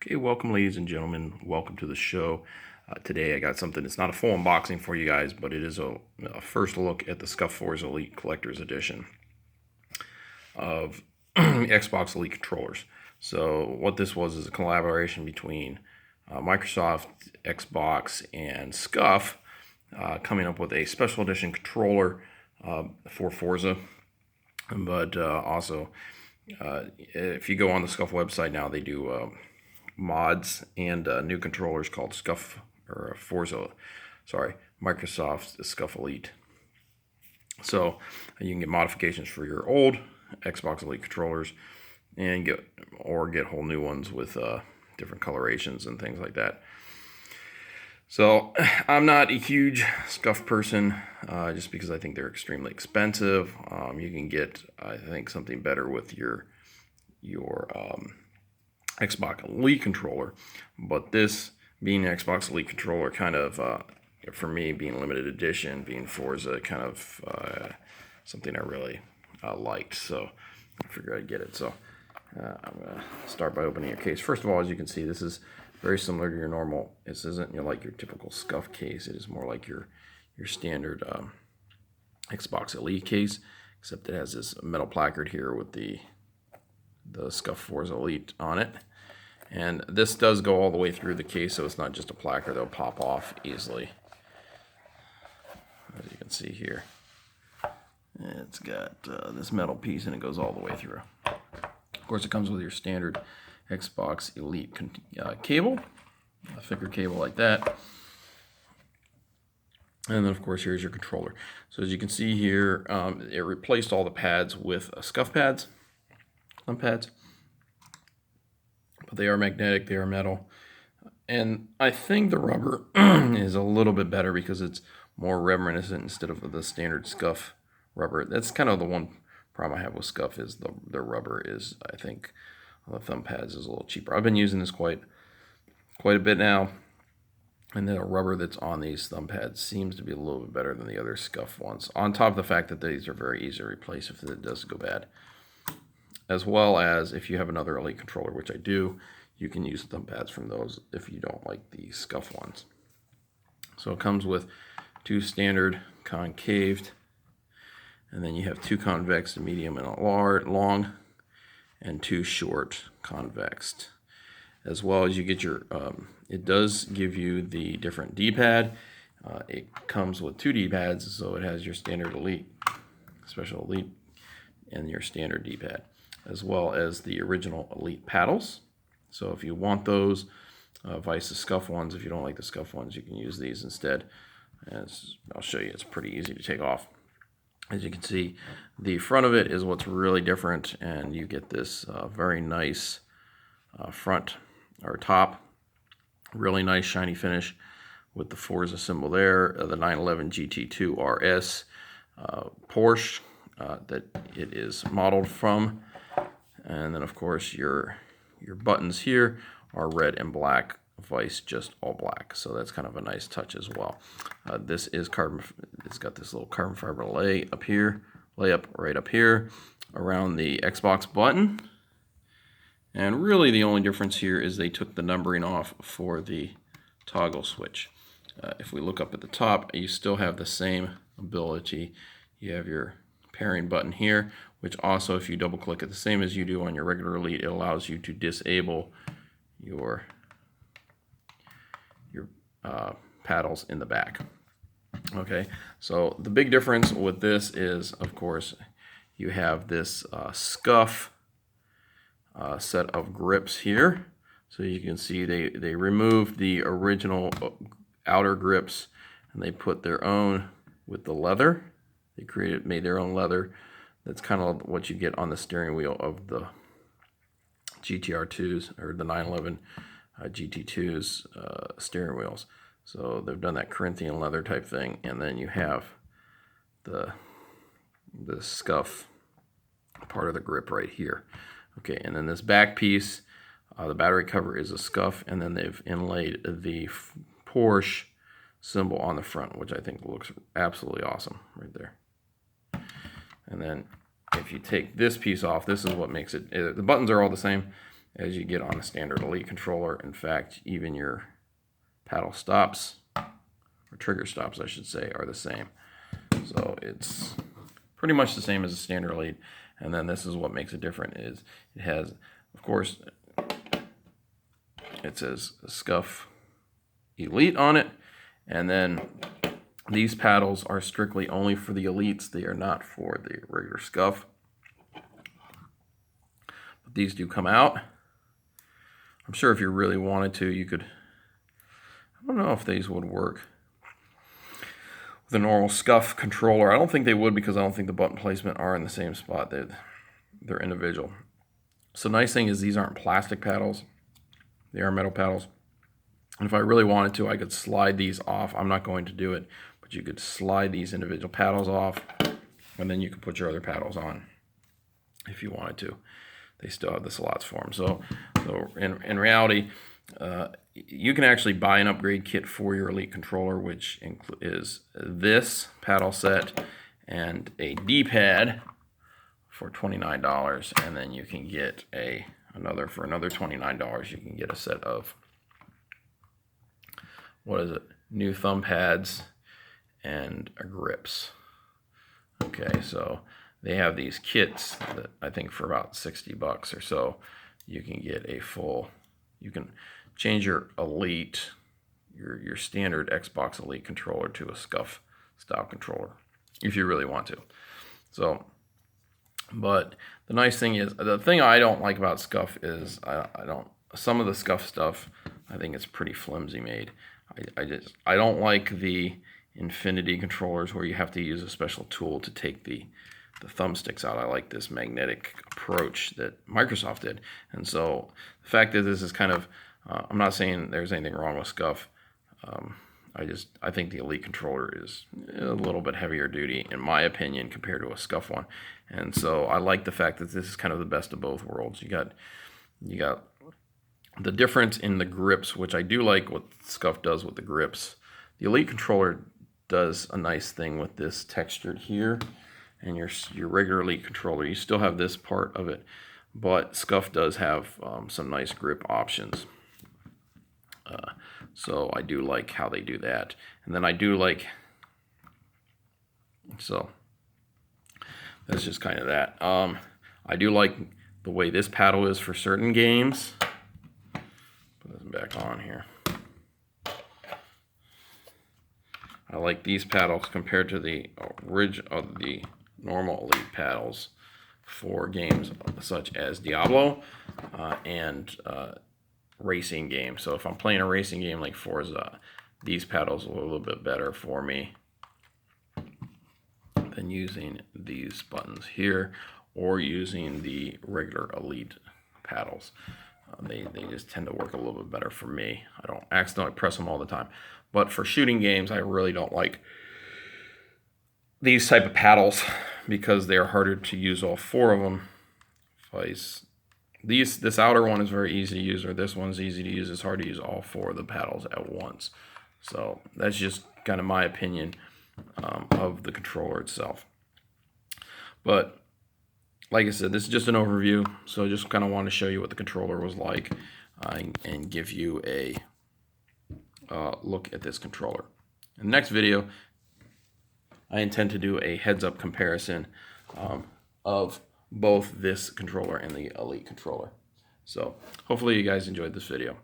Okay, welcome ladies and gentlemen. Welcome to the show. Today I got something, it's not a full unboxing for you guys, but it is a first look at the Scuf Forza Elite Collector's Edition of Xbox Elite controllers. So what this was is a collaboration between Microsoft, Xbox, and Scuf, coming up with a special edition controller for Forza. But also, if you go on the Scuf website now, they do mods and new controllers called Scuf Microsoft Scuf Elite. So you can get modifications for your old Xbox Elite controllers and get whole new ones with different colorations and things like that. So I'm not a huge Scuf person, just because I think they're extremely expensive. You can get, I think, something better with your Xbox Elite controller, but this being an Xbox Elite controller, kind of for me, being limited edition, being Forza, kind of something I really liked, so I figured I'd get it. So I'm gonna start by opening your case. First of all, as you can see, this is very similar to your normal. This isn't like your typical Scuf case. It is more like your standard Xbox Elite case, except it has this metal placard here with the Scuf Forza Elite on it. And this does go all the way through the case, so it's not just a placard that'll pop off easily. As you can see here, it's got this metal piece and it goes all the way through. Of course, it comes with your standard Xbox Elite cable, a thicker cable like that. And then, of course, here's your controller. So as you can see here, it replaced all the pads with Scuf pads, thumb pads. But they are magnetic, they are metal. And I think the rubber is a little bit better because it's more reminiscent instead of the standard Scuf rubber. That's kind of the one problem I have with Scuf, is the rubber is, I think, on the thumb pads is a little cheaper. I've been using this quite a bit now, and the rubber that's on these thumb pads seems to be a little bit better than the other Scuf ones, on top of the fact that these are very easy to replace if it does go bad. As well as, if you have another Elite controller, which I do, you can use thumb pads from those if you don't like the Scuf ones. So it comes with two standard concaved, and then you have two convex, a medium and a long, and two short convexed. As well as you get your, it does give you the different D-pad. It comes with two D-pads, so it has your standard Elite, Special Elite, and your standard D-pad, as well as the original Elite paddles. So if you want those, vice the Scuf ones, if you don't like the Scuf ones, you can use these instead. As I'll show you, it's pretty easy to take off. As you can see, the front of it is what's really different, and you get this very nice front or top, really nice shiny finish with the Forza symbol there, the 911 GT2 RS Porsche that it is modeled from. And then, of course, your buttons here are red and black, vice just all black. So that's kind of a nice touch as well. This is carbon. It's got this little carbon fiber layup right up here around the Xbox button. And really, the only difference here is they took the numbering off for the toggle switch. If we look up at the top, you still have the same ability. You have your pairing button here, which also, if you double click it the same as you do on your regular Elite, it allows you to disable your paddles in the back. Okay, so the big difference with this is, of course, you have this Scuf set of grips here. So you can see they removed the original outer grips and they put their own with the leather. They made their own leather. That's kind of what you get on the steering wheel of the GTR2s or the 911 GT2s steering wheels. So they've done that Corinthian leather type thing, and then you have the Scuf part of the grip right here. Okay, and then this back piece, the battery cover is a Scuf, and then they've inlaid the Porsche symbol on the front, which I think looks absolutely awesome right there. And then if you take this piece off, this is what makes it, the buttons are all the same, as you get on a standard Elite controller. In fact, even your paddle stops, or trigger stops I should say, are the same. So it's pretty much the same as a standard Elite. And then this is what makes it different, is it has, of course, it says Scuf Elite on it, and then these paddles are strictly only for the Elites. They are not for the regular Scuf. But these do come out. I'm sure if you really wanted to, you could, I don't know if these would work with a normal Scuf controller. I don't think they would, because I don't think the button placement are in the same spot. They're individual. So nice thing is these aren't plastic paddles. They are metal paddles. And if I really wanted to, I could slide these off. I'm not going to do it, but you could slide these individual paddles off, and then you could put your other paddles on if you wanted to. They still have the slots for them. So in reality, you can actually buy an upgrade kit for your Elite controller, which is this paddle set and a D-pad for $29, and then you can get another $29. You can get a set of, what is it, new thumb pads and grips. Okay, so they have these kits that I think for about $60 or so, you can get a full, you can change your Elite, your standard Xbox Elite controller to a Scuf style controller if you really want to. So, but the nice thing is, the thing I don't like about Scuf is some of the Scuf stuff, I think it's pretty flimsy made. I don't like the Infinity controllers where you have to use a special tool to take the thumbsticks out. I like this magnetic approach that Microsoft did. And so the fact that this is kind of, I'm not saying there's anything wrong with Scuf. I think the Elite controller is a little bit heavier duty, in my opinion, compared to a Scuf one. And so I like the fact that this is kind of the best of both worlds. You got the difference in the grips, which I do like what Scuf does with the grips. The Elite controller does a nice thing with this textured here, and your regular Elite controller, you still have this part of it, but Scuf does have some nice grip options. So I do like how they do that. And then I do like, so that's just kind of that. I do like the way this paddle is for certain games. Put this back on here. I like these paddles compared to the normal Elite paddles for games such as Diablo and racing games. So if I'm playing a racing game like Forza, these paddles are a little bit better for me than using these buttons here or using the regular Elite paddles. They just tend to work a little bit better for me. I don't accidentally press them all the time. But for shooting games, I really don't like these type of paddles because they're harder to use all four of them. This outer one is very easy to use, or this one's easy to use. It's hard to use all four of the paddles at once. So that's just kind of my opinion of the controller itself. But like I said, this is just an overview, so I just kind of want to show you what the controller was like and give you a look at this controller. In the next video, I intend to do a heads-up comparison of both this controller and the Elite controller. So hopefully you guys enjoyed this video.